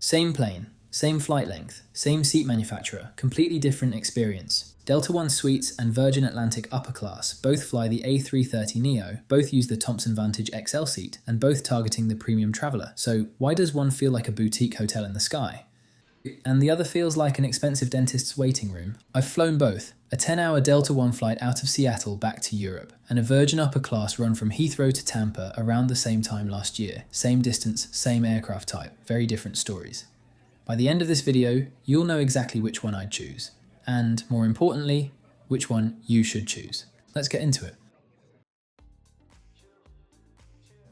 Same plane, same flight length, same seat manufacturer, completely different experience. Delta One Suites and Virgin Atlantic Upper Class both fly the A330neo, both use the Thompson Vantage XL seat, and both targeting the premium traveller. So why does one feel like a boutique hotel in the sky? And the other feels like an expensive dentist's waiting room? I've flown both. A 10-hour Delta One flight out of Seattle back to Europe, and a Virgin Upper Class run from Heathrow to Tampa around the same time last year. Same distance, same aircraft type, very different stories. By the end of this video, you'll know exactly which one I'd choose. And, more importantly, which one you should choose. Let's get into it.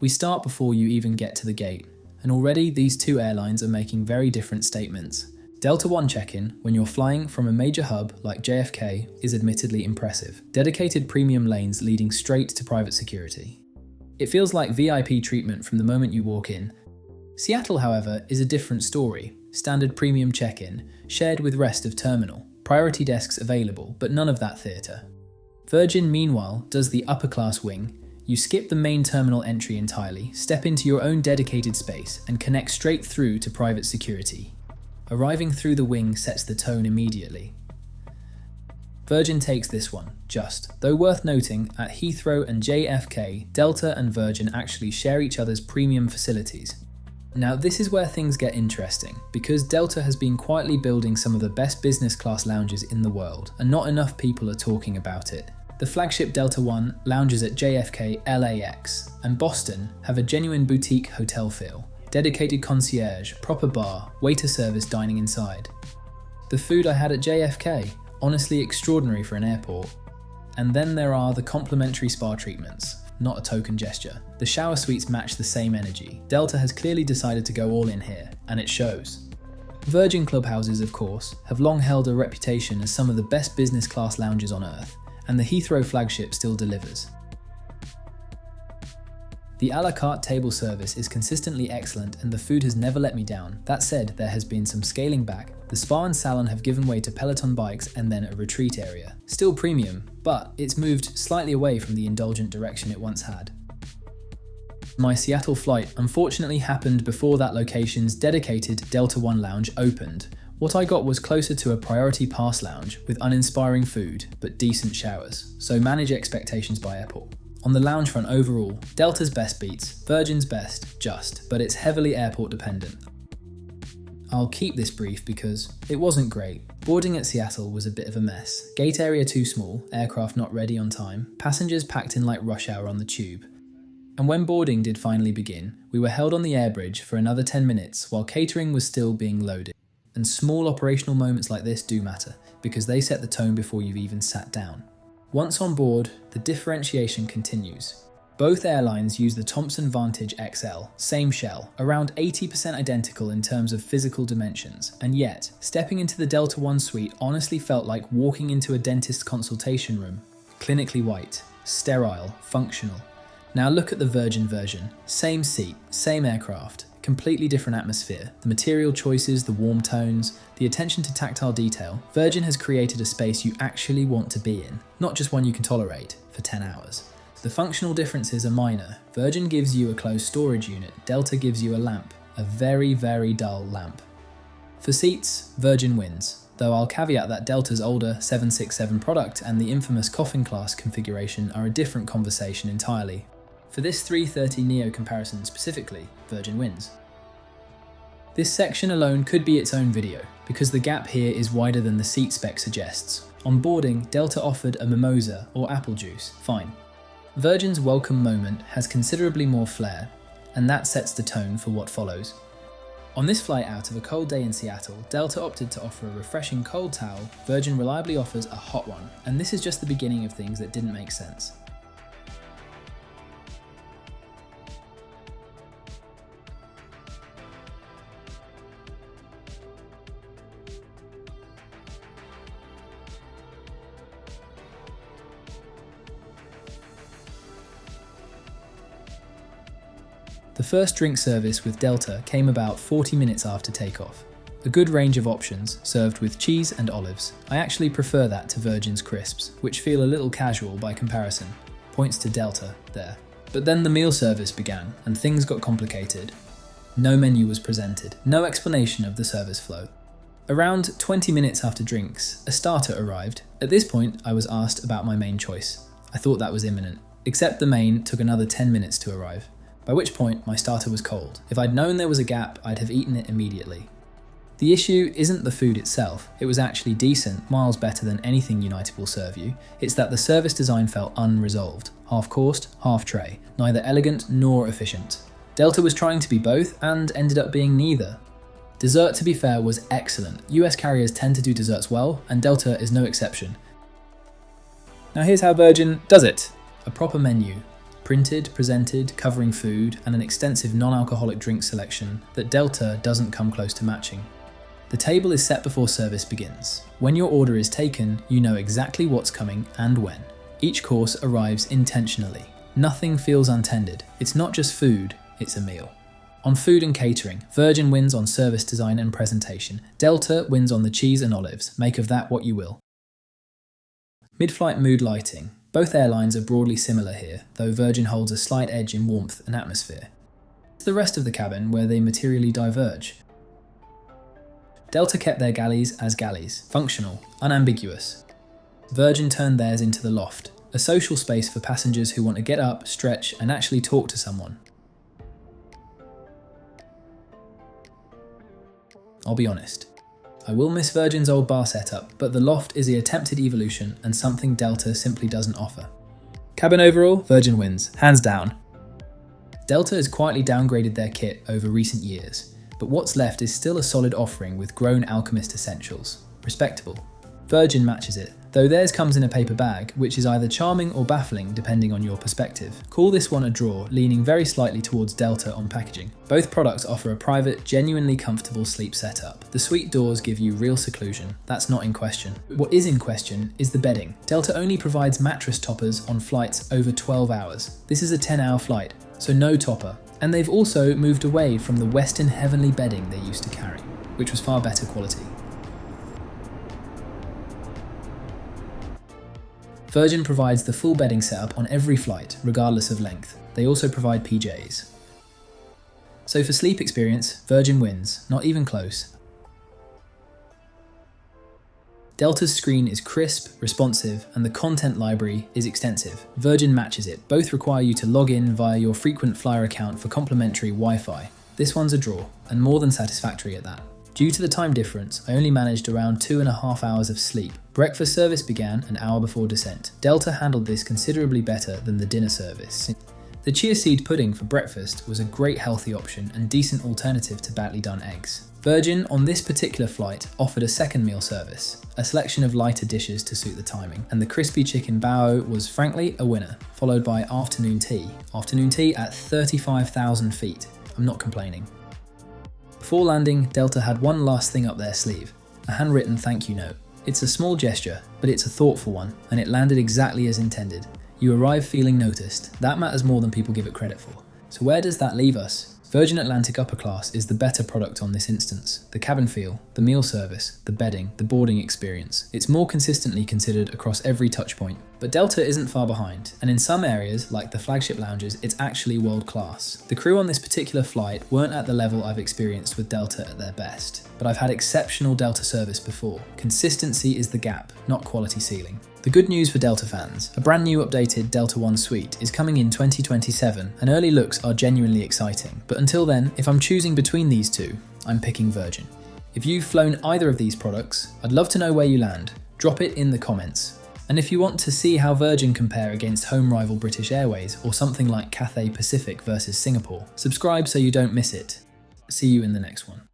We start before you even get to the gate, and already these two airlines are making very different statements. Delta One check-in, when you're flying from a major hub like JFK, is admittedly impressive. Dedicated premium lanes leading straight to private security. It feels like VIP treatment from the moment you walk in. Seattle, however, is a different story. Standard premium check-in, shared with rest of terminal. Priority desks available, but none of that theatre. Virgin, meanwhile, does the upper class wing. You skip the main terminal entry entirely, step into your own dedicated space, and connect straight through to private security. Arriving through the wing sets the tone immediately. Virgin takes this one, just. Though worth noting, at Heathrow and JFK, Delta and Virgin actually share each other's premium facilities. Now this is where things get interesting, because Delta has been quietly building some of the best business class lounges in the world, and not enough people are talking about it. The flagship Delta One lounges at JFK LAX, and Boston have a genuine boutique hotel feel. Dedicated concierge, proper bar, waiter service dining inside. The food I had at JFK, honestly extraordinary for an airport. And then there are the complimentary spa treatments. Not a token gesture. The shower suites match the same energy. Delta has clearly decided to go all in here, and it shows. Virgin clubhouses, of course, have long held a reputation as some of the best business class lounges on earth, and the Heathrow flagship still delivers. The a la carte table service is consistently excellent and the food has never let me down. That said, there has been some scaling back. The spa and salon have given way to Peloton bikes and then a retreat area. Still premium, but it's moved slightly away from the indulgent direction it once had. My Seattle flight unfortunately happened before that location's dedicated Delta One lounge opened. What I got was closer to a priority pass lounge with uninspiring food, but decent showers, so manage expectations by airport. On the lounge front overall, Delta's best beats, Virgin's best, just, but it's heavily airport dependent. I'll keep this brief because it wasn't great. Boarding at Seattle was a bit of a mess. Gate area too small, aircraft not ready on time, passengers packed in like rush hour on the tube. And when boarding did finally begin, we were held on the air bridge for another 10 minutes while catering was still being loaded. And small operational moments like this do matter, because they set the tone before you've even sat down. Once on board, the differentiation continues. Both airlines use the Thompson Vantage XL, same shell, around 80% identical in terms of physical dimensions, and yet, stepping into the Delta One suite honestly felt like walking into a dentist's consultation room. Clinically white, sterile, functional. Now look at the Virgin version. Same seat, same aircraft, completely different atmosphere. The material choices, the warm tones, the attention to tactile detail. Virgin has created a space you actually want to be in, not just one you can tolerate for 10 hours. The functional differences are minor. Virgin gives you a closed storage unit, Delta gives you a lamp, a very, very dull lamp. For seats, Virgin wins, though I'll caveat that Delta's older 767 product and the infamous coffin class configuration are a different conversation entirely. For this A330neo comparison specifically, Virgin wins. This section alone could be its own video, because the gap here is wider than the seat spec suggests. On boarding, Delta offered a mimosa or apple juice, fine. Virgin's welcome moment has considerably more flair, and that sets the tone for what follows. On this flight out of a cold day in Seattle, Delta opted to offer a refreshing cold towel. Virgin reliably offers a hot one, and this is just the beginning of things that didn't make sense. The first drink service with Delta came about 40 minutes after takeoff. A good range of options, served with cheese and olives. I actually prefer that to Virgin's crisps, which feel a little casual by comparison. Points to Delta there. But then the meal service began, and things got complicated. No menu was presented, no explanation of the service flow. Around 20 minutes after drinks, a starter arrived. At this point, I was asked about my main choice. I thought that was imminent, except the main took another 10 minutes to arrive, by which point my starter was cold. If I'd known there was a gap, I'd have eaten it immediately. The issue isn't the food itself, it was actually decent, miles better than anything United will serve you. It's that the service design felt unresolved, half-coursed, half-tray, neither elegant nor efficient. Delta was trying to be both and ended up being neither. Dessert, to be fair, was excellent. US carriers tend to do desserts well, and Delta is no exception. Now here's how Virgin does it. A proper menu, printed, presented, covering food, and an extensive non-alcoholic drink selection that Delta doesn't come close to matching. The table is set before service begins. When your order is taken, you know exactly what's coming and when. Each course arrives intentionally. Nothing feels untended. It's not just food, it's a meal. On food and catering, Virgin wins on service design and presentation. Delta wins on the cheese and olives. Make of that what you will. Mid-flight mood lighting. Both airlines are broadly similar here, though Virgin holds a slight edge in warmth and atmosphere. It's the rest of the cabin where they materially diverge. Delta kept their galleys as galleys, functional, unambiguous. Virgin turned theirs into the loft, a social space for passengers who want to get up, stretch, and actually talk to someone. I'll be honest, I will miss Virgin's old bar setup, but the loft is the attempted evolution and something Delta simply doesn't offer. Cabin overall, Virgin wins, hands down. Delta has quietly downgraded their kit over recent years, but what's left is still a solid offering with grown Alchemist essentials. Respectable. Virgin matches it, though theirs comes in a paper bag, which is either charming or baffling depending on your perspective. Call this one a draw, leaning very slightly towards Delta on packaging. Both products offer a private, genuinely comfortable sleep setup. The suite doors give you real seclusion, that's not in question. What is in question is the bedding. Delta only provides mattress toppers on flights over 12 hours. This is a 10-hour flight, so no topper. And they've also moved away from the Western heavenly bedding they used to carry, which was far better quality. Virgin provides the full bedding setup on every flight, regardless of length. They also provide PJs. So for sleep experience, Virgin wins, not even close. Delta's screen is crisp, responsive, and the content library is extensive. Virgin matches it. Both require you to log in via your frequent flyer account for complimentary Wi-Fi. This one's a draw, and more than satisfactory at that. Due to the time difference, I only managed around 2.5 hours of sleep. Breakfast service began an hour before descent. Delta handled this considerably better than the dinner service. The chia seed pudding for breakfast was a great healthy option and decent alternative to badly done eggs. Virgin, on this particular flight, offered a second meal service, a selection of lighter dishes to suit the timing, and the crispy chicken bao was frankly a winner, followed by afternoon tea. Afternoon tea at 35,000 feet. I'm not complaining. Before landing, Delta had one last thing up their sleeve, a handwritten thank you note. It's a small gesture, but it's a thoughtful one, and it landed exactly as intended. You arrive feeling noticed. That matters more than people give it credit for. So where does that leave us? Virgin Atlantic Upper Class is the better product on this instance. The cabin feel, the meal service, the bedding, the boarding experience. It's more consistently considered across every touchpoint. But Delta isn't far behind, and in some areas, like the flagship lounges, it's actually world class. The crew on this particular flight weren't at the level I've experienced with Delta at their best, but I've had exceptional Delta service before. Consistency is the gap, not quality ceiling. The good news for Delta fans, a brand new updated Delta One suite is coming in 2027 and early looks are genuinely exciting. But until then, if I'm choosing between these two, I'm picking Virgin. If you've flown either of these products, I'd love to know where you land. Drop it in the comments. And if you want to see how Virgin compare against home rival British Airways or something like Cathay Pacific versus Singapore, subscribe so you don't miss it. See you in the next one.